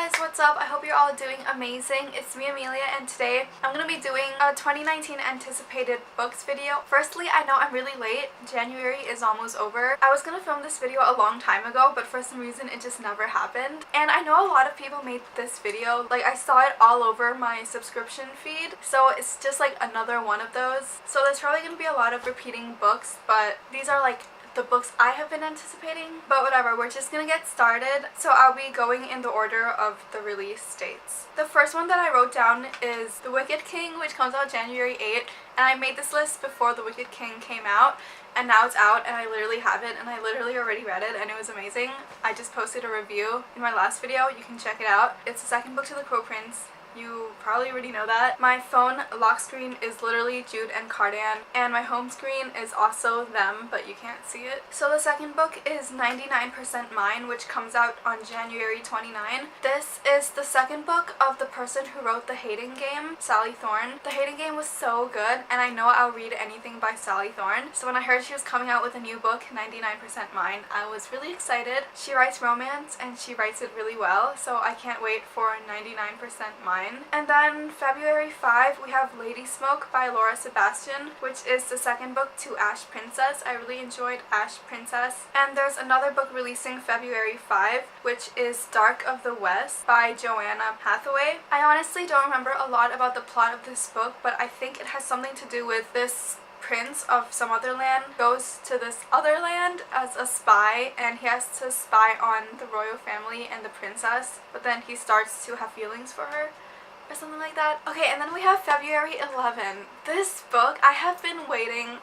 guys, what's up? I hope you're all doing amazing. It's me, Amelia, and today I'm going to be doing a 2019 anticipated books video. Firstly, I know I'm really late. January is almost over. I was going to film this video a long time ago, but for some reason it just never happened. And I know a lot of people made this video. Like, I saw it all over my subscription feed, so it's just like another one of those. So there's probably going to be a lot of repeating books, but these are like the books I have been anticipating. But whatever, we're just gonna get started. So I'll be going in the order of the release dates. The first one that I wrote down is The Wicked King, which comes out January 8th. And I made this list before The Wicked King came out, and now it's out and I literally have it, and I literally already read it and it was amazing. I just posted a review in my last video. You can check it out. It's the second book to The Crow Prince. You probably already know that. My phone lock screen is literally Jude and Cardan, and my home screen is also them, but you can't see it. So the second book is 99% Mine, which comes out on January 29. This is the second book of the person who wrote The Hating Game, Sally Thorne. The Hating Game was so good, and I know I'll read anything by Sally Thorne. So when I heard she was coming out with a new book, 99% Mine, I was really excited. She writes romance, and she writes it really well, so I can't wait for 99% Mine. And then February 5, we have Lady Smoke by Laura Sebastian, which is the second book to Ash Princess. I really enjoyed Ash Princess. And there's another book releasing February 5, which is Dark of the West by Joanna Hathaway. I honestly don't remember a lot about the plot of this book, but I think it has something to do with this prince of some other land goes to this other land as a spy, and he has to spy on the royal family and the princess, but then he starts to have feelings for her or something like that. Okay, and then we have February 11. This book, I have been waiting.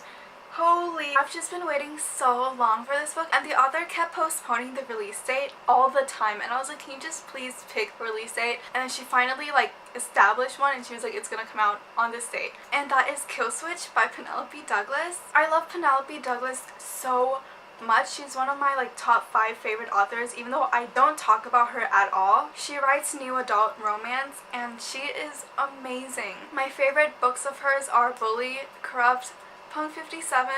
I've just been waiting so long for this book, and the author kept postponing the release date all the time, and I was like, can you just please pick a release date? And then she finally like established one, and she was like, it's gonna come out on this date, and that is Kill Switch by Penelope Douglas. I love Penelope Douglas so much. She's one of my like top 5 favorite authors, even though I don't talk about her at all. She writes new adult romance, and she is amazing. My favorite books of hers are Bully, Corrupt, Punk 57,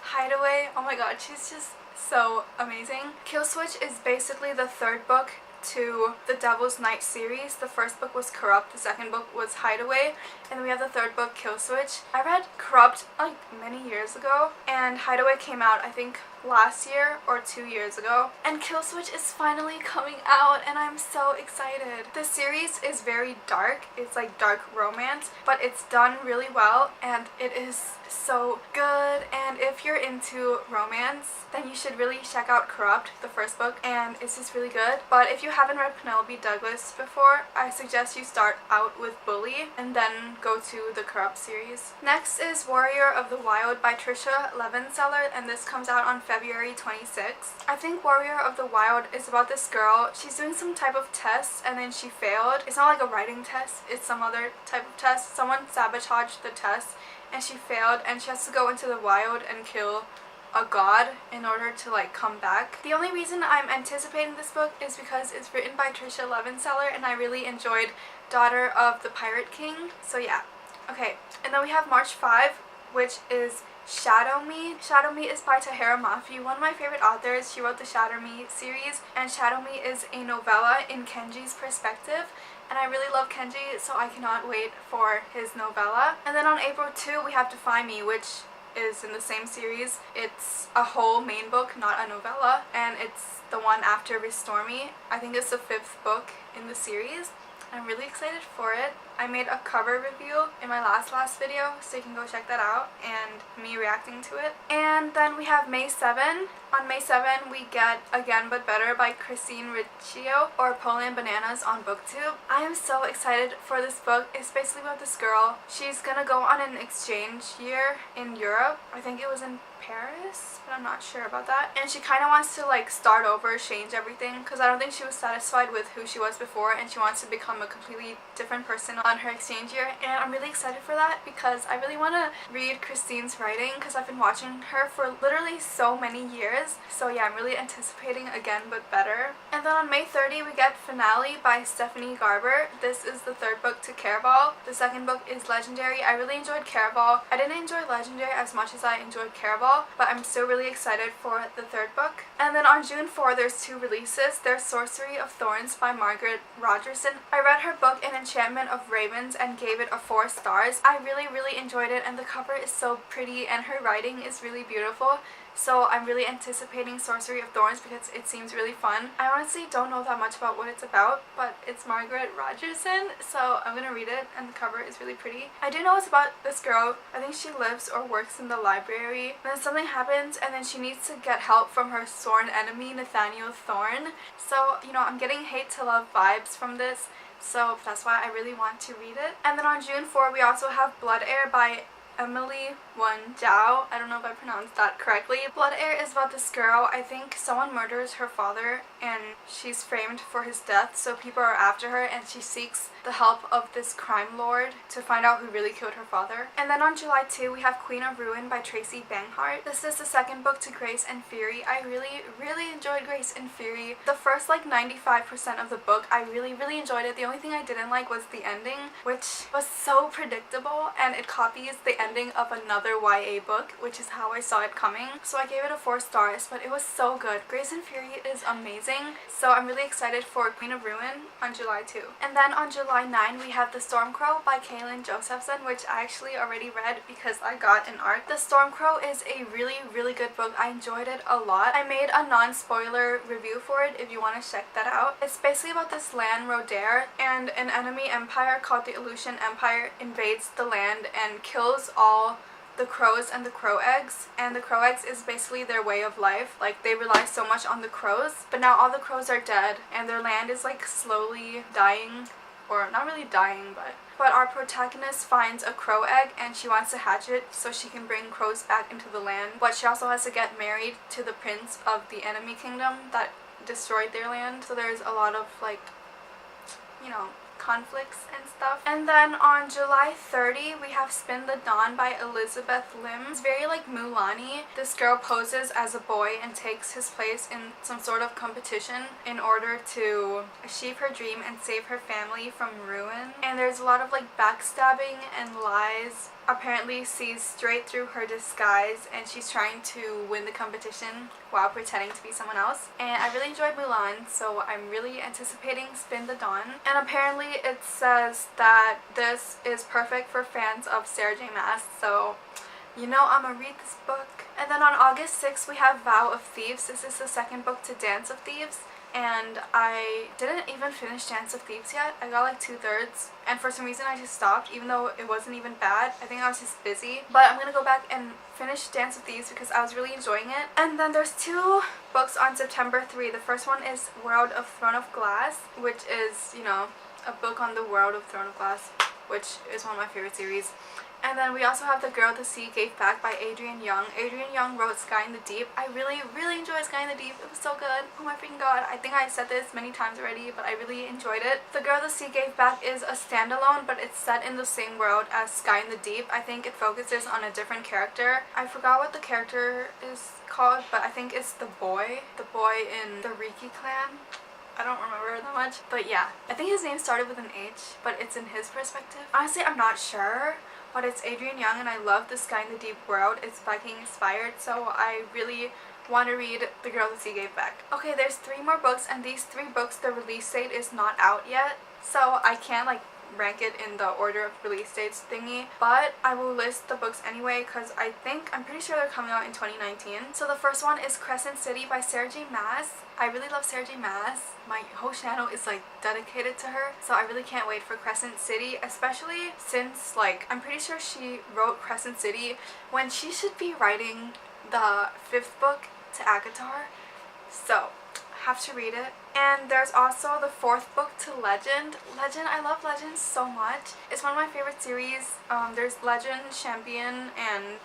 Hideaway. Oh my god, she's just so amazing. Kill Switch is basically the third book to the Devil's Night series. The first book was Corrupt, the second book was Hideaway, and then we have the third book, Kill Switch. I read Corrupt like many years ago, and Hideaway came out I think last year or 2 years ago, and Kill Switch is finally coming out, and I'm so excited. The series is very dark. It's like dark romance, but it's done really well, and it is so good. And if you're into romance, then you should really check out Corrupt, the first book, and it's just really good. But if you haven't read Penelope Douglas before, I suggest you start out with Bully and then go to the Corrupt series. Next is Warrior of the Wild by Trisha Levenseller, and this comes out on February 26th. I think Warrior of the Wild is about this girl. She's doing some type of test, and then she failed. It's not like a writing test, it's some other type of test. Someone sabotaged the test and she failed, and she has to go into the wild and kill a god in order to like come back. The only reason I'm anticipating this book is because it's written by Trisha Levenseller, and I really enjoyed Daughter of the Pirate King, so yeah. Okay, and then we have March 5, which is Shadow Me. Shadow Me is by Tahira Mafi, one of my favorite authors. She wrote the Shadow Me series, and Shadow Me is a novella in Kenji's perspective, and I really love Kenji, so I cannot wait for his novella. And then on April 2, we have Defy Me, which is in the same series. It's a whole main book, not a novella, and it's the one after Restore Me. I think it's the 5th book in the series. I'm really excited for it. I made a cover review in my last video, so you can go check that out, and me reacting to it. And then we have May 7. On May 7, we get Again But Better by Christine Riccio, or Poland Bananas on BookTube. I am so excited for this book. It's basically about this girl. She's gonna go on an exchange year in Europe. I think it was in Paris, but I'm not sure about that. And she kind of wants to like start over, change everything, because I don't think she was satisfied with who she was before, and she wants to become a completely different person on her exchange year. And I'm really excited for that because I really want to read Christine's writing, because I've been watching her for literally so many years. So yeah, I'm really anticipating Again But Better. And then on May 30, we get Finale by Stephanie Garber. This is the third book to Caraval. The second book is Legendary. I really enjoyed Caraval. I didn't enjoy Legendary as much as I enjoyed Caraval, all, but I'm still really excited for the third book. And then on June 4, there's 2 releases. There's Sorcery of Thorns by Margaret Rogerson. I read her book An Enchantment of Ravens and gave it a 4 stars. I really enjoyed it, and the cover is so pretty and her writing is really beautiful. So I'm really anticipating Sorcery of Thorns because it seems really fun. I honestly don't know that much about what it's about, but it's Margaret Rogerson, so I'm gonna read it, and the cover is really pretty. I do know it's about this girl. I think she lives or works in the library. Then something happens and then she needs to get help from her sworn enemy, Nathaniel Thorne. So, you know, I'm getting hate to love vibes from this, so that's why I really want to read it. And then on June 4, we also have Blood Heir by Emily Wen Zhao. I don't know if I pronounced that correctly. Blood Heir is about this girl. I think someone murders her father and she's framed for his death, so people are after her and she seeks the help of this crime lord to find out who really killed her father. And then on July 2, we have Queen of Ruin by Tracy Banghart. This is the second book to Grace and Fury. I really enjoyed Grace and Fury. The first like 95% of the book, I really enjoyed it. The only thing I didn't like was the ending, which was so predictable, and it copies the ending of another YA book, which is how I saw it coming. So I gave it a 4 stars, but it was so good. Grace and Fury is amazing, so I'm really excited for Queen of Ruin on July 2. And then on July 9, we have The Stormcrow by Kaylin Josephson, which I actually already read because I got an ARC. The Stormcrow is a really good book. I enjoyed it a lot. I made a non-spoiler review for it if you want to check that out. It's basically about this land, Rodair, and an enemy empire called the Aleutian Empire invades the land and kills all the crows and the crow eggs, and the crow eggs is basically their way of life. Like, they rely so much on the crows, but now all the crows are dead and their land is like slowly dying, or not really dying, but our protagonist finds a crow egg and she wants to hatch it so she can bring crows back into the land, but she also has to get married to the prince of the enemy kingdom that destroyed their land. So there's a lot of, like, you know, conflicts and stuff. And then on July 30, we have Spin the Dawn by Elizabeth Lim. It's very like Mulan-y. This girl poses as a boy and takes his place in some sort of competition in order to achieve her dream and save her family from ruin. And there's a lot of like backstabbing and lies. Apparently sees straight through her disguise, and she's trying to win the competition while pretending to be someone else. And I really enjoyed Mulan, so I'm really anticipating Spin the Dawn. And apparently it says that this is perfect for fans of Sarah J Maas, so you know I'm gonna read this book. And then on August 6th, we have Vow of Thieves. This is the second book to Dance of Thieves, and I didn't even finish Dance of Thieves yet. I got like 2/3, and for some reason I just stopped, even though it wasn't even bad. I think I was just busy. But I'm gonna go back and finish Dance of Thieves because I was really enjoying it. And then there's 2 books on September 3. The first one is World of Throne of Glass, which is, you know, a book on the world of Throne of Glass, which is one of my favorite series. And then we also have The Girl the Sea Gave Back by Adrienne Young. Adrienne Young wrote Sky in the Deep. I really enjoyed Sky in the Deep. It was so good. Oh my freaking god. I think I said this many times already, but I really enjoyed it. The Girl the Sea Gave Back is a standalone, but it's set in the same world as Sky in the Deep. I think it focuses on a different character. I forgot what the character is called, but I think it's the boy in the Riki clan. I don't remember that much, but yeah. I think his name started with an H, but it's in his perspective. Honestly, I'm not sure, but it's Adrienne Young, and I love the Sky in the Deep world. It's Viking inspired, so I really want to read The Girl the Sea Gave Back. Okay, there's 3 more books, and these 3 books, the release date is not out yet, so I can't like rank it in the order of release dates thingy, but I will list the books anyway because I'm pretty sure they're coming out in 2019. So the first one is Crescent City by Sarah J Maas. I really love Sarah J Maas. My whole channel is like dedicated to her, so I really can't wait for Crescent City, especially since like I'm pretty sure she wrote Crescent City when she should be writing the 5th book to Agatar, so have to read it. And there's also the 4th book to Legend. I love Legend so much. It's one of my favorite series. There's Legend, Champion, and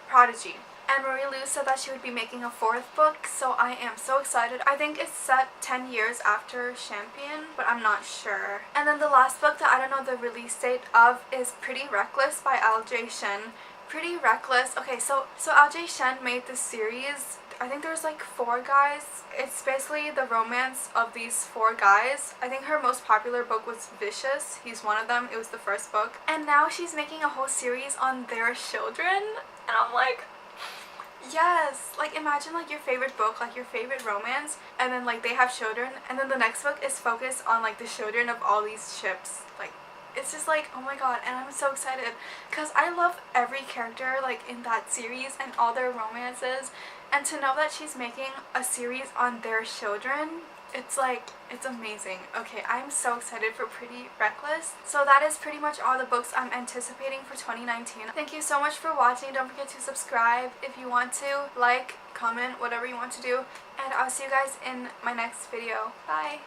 Prodigy. And Marie Lu said that she would be making a 4th book, so I am so excited. I think it's set 10 years after Champion, but I'm not sure. And then the last book that I don't know the release date of is Pretty Reckless by LJ Shen. Pretty Reckless. Okay, so LJ Shen made this series. I think there's like 4 guys. It's basically the romance of these 4 guys. I think her most popular book was Vicious. He's one of them. It was the first book. And now she's making a whole series on their children. And I'm like, Yes, like imagine like your favorite book, like your favorite romance, and then like they have children, and then the next book is focused on like the children of all these ships. Like it's just like, oh my god, and I'm so excited because I love every character like in that series and all their romances, and to know that she's making a series on their children, it's like, it's amazing. Okay, I'm so excited for Pretty Reckless. So that is pretty much all the books I'm anticipating for 2019. Thank you so much for watching. Don't forget to subscribe if you want to, like, comment, whatever you want to do, and I'll see you guys in my next video. Bye!